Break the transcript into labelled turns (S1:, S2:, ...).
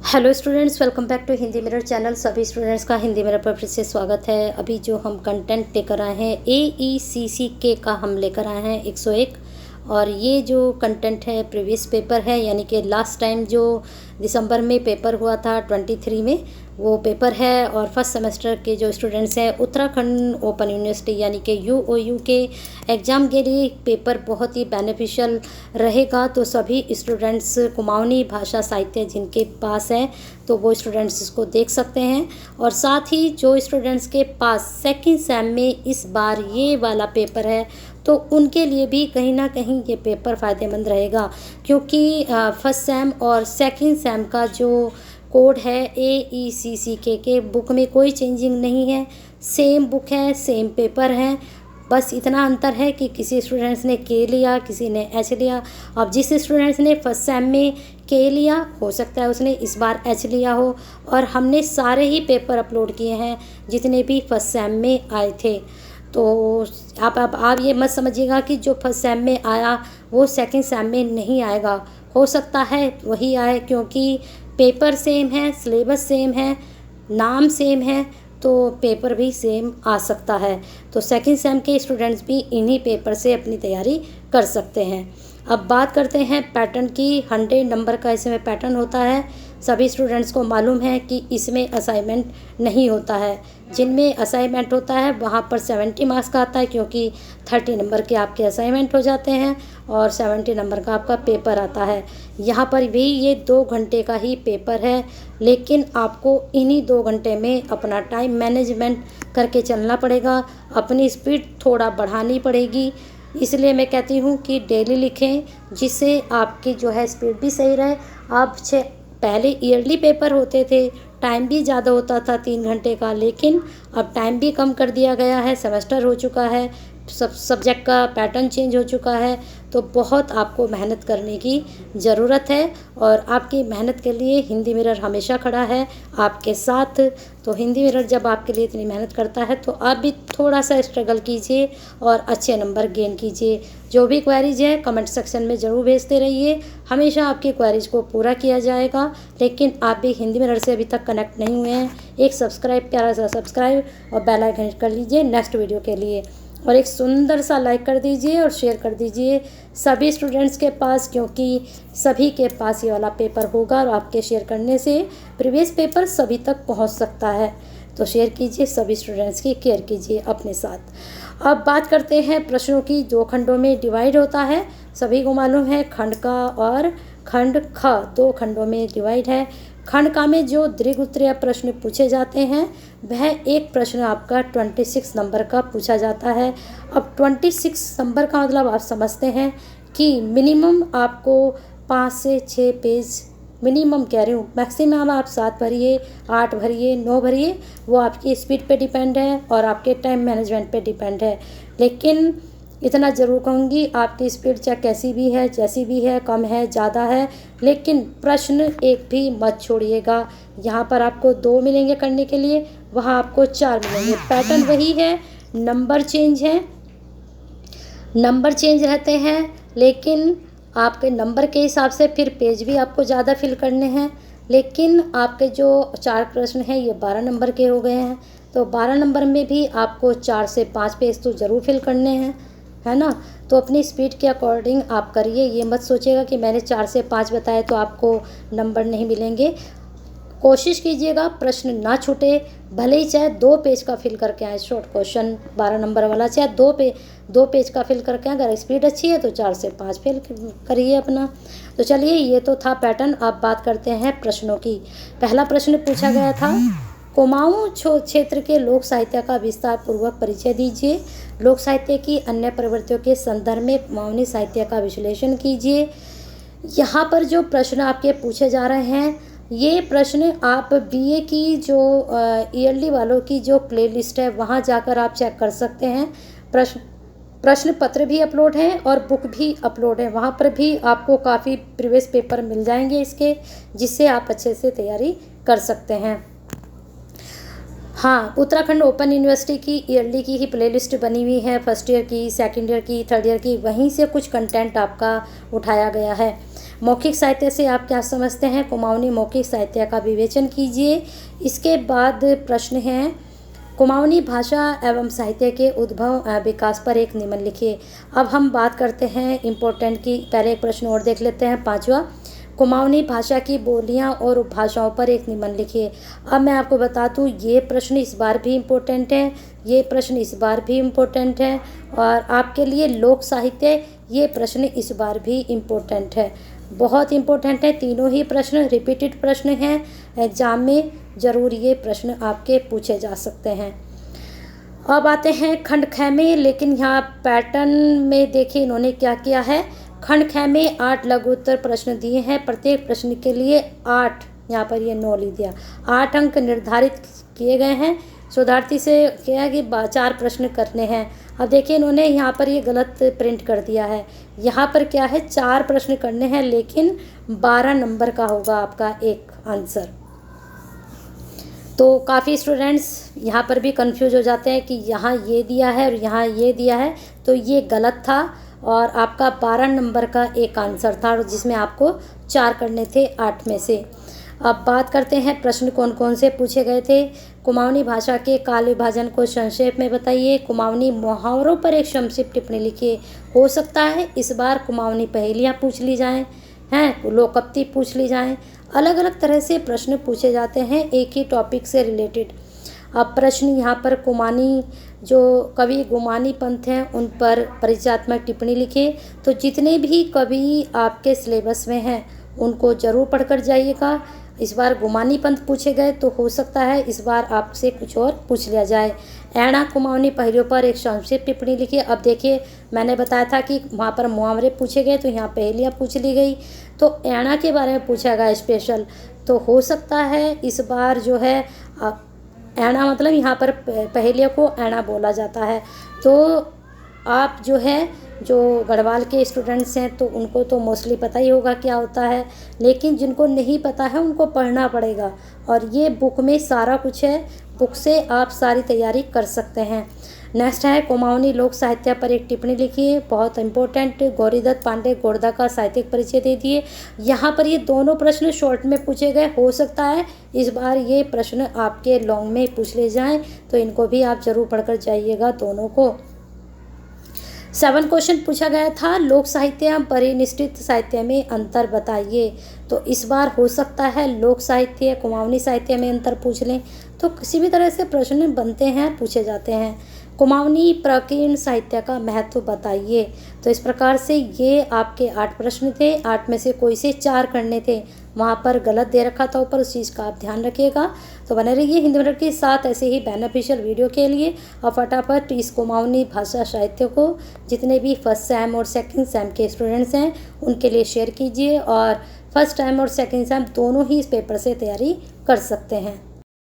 S1: Hello students, welcome back to Hindi mirror channel. सभी students का Hindi mirror पर फिर से स्वागत है। अभी जो हम कंटेंट लेकर आए हैं AECCK का हम लेकर आए हैं 101। और ये जो कंटेंट है प्रीवियस पेपर है, यानी कि लास्ट टाइम जो दिसंबर में पेपर हुआ था 23 में, वो पेपर है। और फर्स्ट सेमेस्टर के जो स्टूडेंट्स हैं उत्तराखंड ओपन यूनिवर्सिटी यानी कि UOU के एग्ज़ाम के लिए पेपर बहुत ही बेनिफिशियल रहेगा। तो सभी स्टूडेंट्स कुमाऊनी भाषा साहित्य जिनके पास है तो वो स्टूडेंट्स इसको देख सकते हैं। और साथ ही जो स्टूडेंट्स के पास सेकंड सेम में इस बार ये वाला पेपर है तो उनके लिए भी कहीं ना कहीं ये पेपर फ़ायदेमंद रहेगा, क्योंकि फर्स्ट सेम और सेकंड सेम का जो कोड है AECCK के बुक में कोई चेंजिंग नहीं है। सेम बुक है, सेम पेपर है। बस इतना अंतर है कि किसी स्टूडेंट्स ने के लिया, किसी ने एच लिया। अब जिस स्टूडेंट्स ने फर्स्ट सेम में के लिया, हो सकता है उसने इस बार एच लिया हो। और हमने सारे ही पेपर अपलोड किए हैं जितने भी फर्स्ट सेम में आए थे। तो आप ये मत समझिएगा कि जो फर्स्ट सेम में आया वो सेकंड सेम में नहीं आएगा। हो सकता है वही आए, क्योंकि पेपर सेम है, सिलेबस सेम है, नाम सेम है, तो पेपर भी सेम आ सकता है। तो सेकंड सेम के स्टूडेंट्स भी इन्हीं पेपर से अपनी तैयारी कर सकते हैं। अब बात करते हैं पैटर्न की। 100 नंबर का इसमें पैटर्न होता है। सभी स्टूडेंट्स को मालूम है कि इसमें असाइनमेंट नहीं होता है। जिनमें असाइनमेंट होता है वहाँ पर 70 मार्क्स का आता है, क्योंकि 30 नंबर के आपके असाइनमेंट हो जाते हैं और 70 नंबर का आपका पेपर आता है। यहाँ पर भी ये 2 घंटे का ही पेपर है, लेकिन आपको इन्हीं 2 घंटे में अपना टाइम मैनेजमेंट करके चलना पड़ेगा। अपनी स्पीड थोड़ा बढ़ानी पड़ेगी। इसलिए मैं कहती हूँ कि डेली लिखें, जिससे आपकी जो है स्पीड भी सही रहे। आप पहले ईयरली पेपर होते थे, टाइम भी ज़्यादा होता था 3 घंटे का, लेकिन अब टाइम भी कम कर दिया गया है। सेमेस्टर हो चुका है, सब सब्जेक्ट का पैटर्न चेंज हो चुका है, तो बहुत आपको मेहनत करने की ज़रूरत है। और आपकी मेहनत के लिए हिंदी मिरर हमेशा खड़ा है आपके साथ। तो हिंदी मिरर जब आपके लिए इतनी मेहनत करता है तो आप भी थोड़ा सा स्ट्रगल कीजिए और अच्छे नंबर गेन कीजिए। जो भी क्वेरीज है कमेंट सेक्शन में ज़रूर भेजते रहिए, हमेशा आपकी क्वेरीज को पूरा किया जाएगा। लेकिन आप भी हिंदी मिरर से अभी तक कनेक्ट नहीं हुए हैं, एक सब्सक्राइब, प्यारा सा सब्सक्राइब और बेल आइकन हिट कर लीजिए नेक्स्ट वीडियो के लिए। और एक सुंदर सा लाइक कर दीजिए और शेयर कर दीजिए सभी स्टूडेंट्स के पास, क्योंकि सभी के पास ये वाला पेपर होगा और आपके शेयर करने से प्रीवियस पेपर सभी तक पहुंच सकता है। तो शेयर कीजिए, सभी स्टूडेंट्स की केयर कीजिए अपने साथ। अब बात करते हैं प्रश्नों की। 2 खंडों में डिवाइड होता है, सभी को मालूम है। खंड का और खंड ख 2 खंडों में डिवाइड है। खंड का में जो दीर्घ उत्तरीय प्रश्न पूछे जाते हैं वह एक प्रश्न आपका 26 नंबर का पूछा जाता है। अब 26 नंबर का मतलब आप समझते हैं कि मिनिमम आपको 5 से 6 पेज, मिनिमम कह रही हूँ, मैक्सिमम आप 7 भरिए, 8 भरिए, 9 भरिए, वो आपकी स्पीड पे डिपेंड है और आपके टाइम मैनेजमेंट पे डिपेंड है। लेकिन इतना ज़रूर कहूँगी, आपकी स्पीड चाहे कैसी भी है, जैसी भी है, कम है, ज़्यादा है, लेकिन प्रश्न एक भी मत छोड़िएगा। यहाँ पर आपको 2 मिलेंगे करने के लिए, वहाँ आपको 4 मिलेंगे। पैटर्न वही है, नंबर चेंज है, नंबर चेंज रहते हैं, लेकिन आपके नंबर के हिसाब से फिर पेज भी आपको ज़्यादा फिल करने हैं। लेकिन आपके जो 4 प्रश्न हैं ये 12 नंबर के हो गए हैं, तो 12 नंबर में भी आपको 4 से 5 पेज तो ज़रूर फिल करने हैं, है ना। तो अपनी स्पीड के अकॉर्डिंग आप करिए। ये मत सोचिएगा कि मैंने 4 से 5 बताए तो आपको नंबर नहीं मिलेंगे। कोशिश कीजिएगा प्रश्न ना छूटे, भले ही चाहे 2 पेज का फिल करके आए शॉर्ट क्वेश्चन 12 नंबर वाला, चाहे 2 पेज का फिल करके आए। अगर स्पीड अच्छी है तो 4 से 5 फिल करिए अपना। तो चलिए, ये तो था पैटर्न। अब बात करते हैं प्रश्नों की। पहला प्रश्न पूछा गया था, कुमाऊं क्षेत्र के लोक साहित्य का विस्तार पूर्वक परिचय दीजिए। लोक साहित्य की अन्य प्रवृत्तियों के संदर्भ में कुमाऊनी साहित्य का विश्लेषण कीजिए। यहाँ पर जो प्रश्न आपके पूछे जा रहे हैं, ये प्रश्न आप BA की जो ईयरली वालों की जो प्लेलिस्ट है वहाँ जाकर आप चेक कर सकते हैं। प्रश्न पत्र भी अपलोड हैं और बुक भी अपलोड है, वहाँ पर भी आपको काफ़ी प्रीवियस पेपर मिल जाएंगे इसके, जिससे आप अच्छे से तैयारी कर सकते हैं। हाँ, उत्तराखंड ओपन यूनिवर्सिटी की ईयरली की ही प्लेलिस्ट बनी हुई है, फर्स्ट ईयर की, सेकंड ईयर की, थर्ड ईयर की, वहीं से कुछ कंटेंट आपका उठाया गया है। मौखिक साहित्य से आप क्या समझते हैं? कुमाऊनी मौखिक साहित्य का विवेचन कीजिए। इसके बाद प्रश्न है, कुमाऊनी भाषा एवं साहित्य के उद्भव विकास पर एक निबंध लिखिए। अब हम बात करते हैं इम्पोर्टेंट की, पहले एक प्रश्न और देख लेते हैं, 5वां, कुमाऊनी भाषा की बोलियां और उपभाषाओं पर एक निबंध लिखिए। अब मैं आपको बता दूं, ये प्रश्न इस बार भी इम्पोर्टेंट है, ये प्रश्न इस बार भी इम्पोर्टेंट है, और आपके लिए लोक साहित्य, ये प्रश्न इस बार भी इम्पोर्टेंट है, बहुत इम्पोर्टेंट है। तीनों ही प्रश्न रिपीटेड प्रश्न हैं, एग्जाम में ज़रूर ये प्रश्न आपके पूछे जा सकते हैं। अब आते हैं खंड ख में, लेकिन यहाँ पैटर्न में देखिए इन्होंने क्या किया है, खंड ख में 8 लघु उत्तर प्रश्न दिए हैं, प्रत्येक प्रश्न के लिए 8, यहाँ पर ये 9 लिख दिया, 8 अंक निर्धारित किए गए हैं। शोधार्थी से क्या है कि 4 प्रश्न करने हैं। अब देखिए इन्होंने यहाँ पर ये गलत प्रिंट कर दिया है, यहाँ पर क्या है 4 प्रश्न करने हैं, लेकिन 12 नंबर का होगा आपका एक आंसर। तो काफ़ी स्टूडेंट्स यहाँ पर भी कंफ्यूज हो जाते हैं कि यहाँ ये दिया है और यहाँ ये दिया है, तो ये गलत था, और आपका 12 नंबर का एक आंसर था, जिसमें आपको 4 करने थे 8 में से। अब बात करते हैं प्रश्न कौन कौन से पूछे गए थे। कुमाऊनी भाषा के काल विभाजन को संक्षेप में बताइए। कुमाऊनी मुहावरों पर एक संक्षिप्त टिप्पणी लिखिए। हो सकता है इस बार कुमाऊनी पहेलियाँ पूछ ली जाएँ, हैं लोकोक्ति पूछ ली जाएँ, अलग अलग तरह से प्रश्न पूछे जाते हैं एक ही टॉपिक से रिलेटेड। अब प्रश्न यहाँ पर कुमाऊनी जो कवि गुमानी पंथ हैं उन पर परिचयात्मक टिप्पणी लिखे। तो जितने भी कवि आपके सिलेबस में हैं उनको ज़रूर पढ़कर जाइएगा। इस बार गुमानी पंथ पूछे गए, तो हो सकता है इस बार आपसे कुछ और पूछ लिया जाए। ऐणा कुमाऊनी पहेलियों पर एक संक्षिप्त टिप्पणी लिखिए। अब देखिए मैंने बताया था कि वहाँ पर मुहावरे पूछे गए, तो यहाँ पहेलियाँ पूछ ली गई, तो ऐणा के बारे में पूछा गया स्पेशल। तो हो सकता है इस बार जो है ऐणा मतलब यहाँ पर पहेलियों को ऐणा बोला जाता है। तो आप जो है जो गढ़वाल के स्टूडेंट्स हैं तो उनको तो मोस्टली पता ही होगा क्या होता है, लेकिन जिनको नहीं पता है उनको पढ़ना पड़ेगा, और ये बुक में सारा कुछ है, बुक से आप सारी तैयारी कर सकते हैं। नेक्स्ट है कुमाऊनी लोक साहित्य पर एक टिप्पणी लिखिए, बहुत इंपॉर्टेंट। गौरीदत्त पांडे गोरदा का साहित्यिक परिचय दे दिए। यहाँ पर ये दोनों प्रश्न शॉर्ट में पूछे गए, हो सकता है इस बार ये प्रश्न आपके लॉन्ग में पूछ ले जाएं, तो इनको भी आप जरूर पढ़कर जाइएगा दोनों को। 7 क्वेश्चन पूछा गया था, लोक साहित्य परिनिष्ठित साहित्य में अंतर बताइए। तो इस बार हो सकता है लोक साहित्य कुमाऊनी साहित्य में अंतर पूछ लें, तो किसी भी तरह से प्रश्न बनते हैं, पूछे जाते हैं। कुमाऊनी प्राकीर्ण साहित्य का महत्व बताइए। तो इस प्रकार से ये आपके 8 प्रश्न थे, 8 में से कोई से 4 करने थे, वहाँ पर गलत दे रखा था ऊपर, उस चीज़ का आप ध्यान रखिएगा। तो बने रहिए हिंदी मीडियम के साथ ऐसे ही बेनिफिशियल वीडियो के लिए, और फटाफट इस कुमाऊनी भाषा साहित्य को जितने भी फर्स्ट सेम और सेकंड सेम के स्टूडेंट्स हैं उनके लिए शेयर कीजिए, और फर्स्ट टाइम और सेकंड सेम दोनों ही इस पेपर से तैयारी कर सकते हैं।